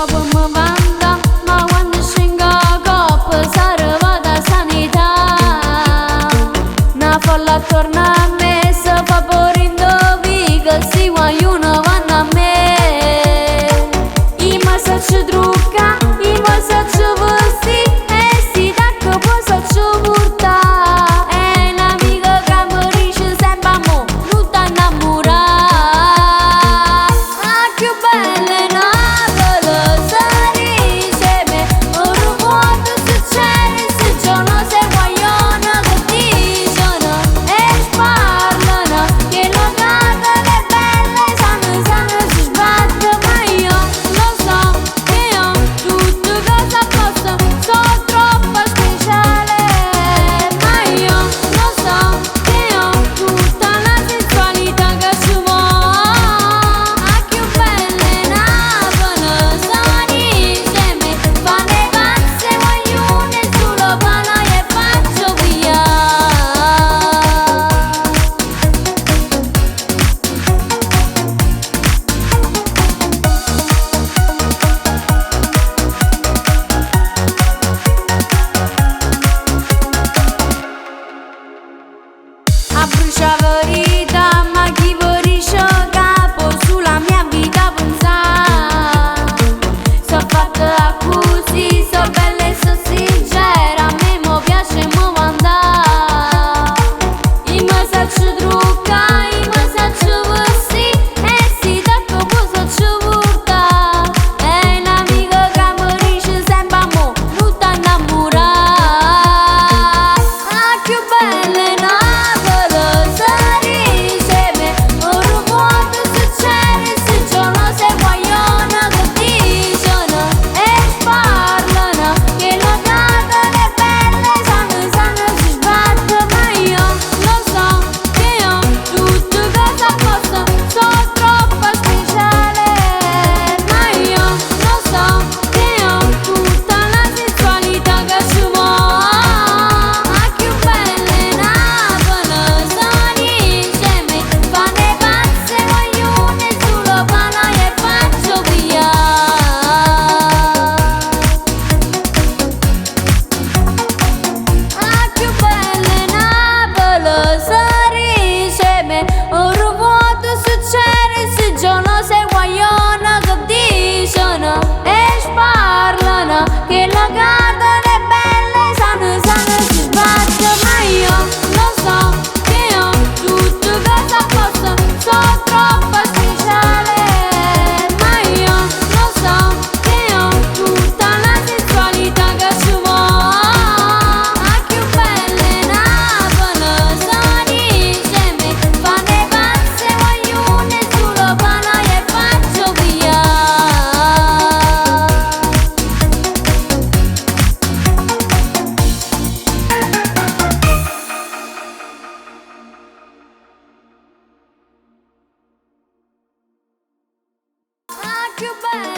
poi mi vanta, ma quando scengo a coppa sarà vada sanità. Una folla attorno a me si fa pure indovica, si guagliano vanno a me. I massaggi trucca, i massaggi vesti, e si tacca poi sacci porta. È un'amica che mi dice sempre a mo', non ti innamorare. Ah, che bella è Napoli, si dice me, ora quando succede, se giorno sei guagliona che dicono e sparlano, che la gata è bella e sanno si sbatte, ma io lo so che ho tutto cosa posso, sono troppo speciale, ma io lo so che ho tutta la sensualità che ci vuole. Ah, che bella è Napoli, si dice me, fanno le pazze guaglione sulla pala e faccio via. A brucia verità, ma chi vorisce capo sulla mia vita pensa. So fatta così, so bella e so sincera, a me mo piace mo mandà. I massaggi trucca, i massaggi vesti, e si tacca poi sacci porta. È un'amica che mi dice sempre a mo', non ti innamorare. Ah, che bella è Napoli, si dice me, ora quando succede, se giorno sei guagliona che dicono e sparlano, che la gata è bella e sanno si sbatte, ma io lo so che ho tutto cosa posso, sono troppo speciale, ma io lo so che ho tutta la sensualità che ci vuole. Ah, che bella è Napoli, si dice me, fanno le pazze guaglione sulla pala e faccio via. Ah, che bella è Napoli, si dice me, ora quando succede, se giorno sei guagliona che dicono e sparlano, che la gata è bella e sanno si sbatte, ma io lo so che ho tutto cosa posso, sono troppo speciale, ma io lo so che ho tutta la sensualità che ci vuole. Ah, che bella è Napoli, si dice me, fanno le pazze guaglione sulla pala e faccio via. Ah, che bella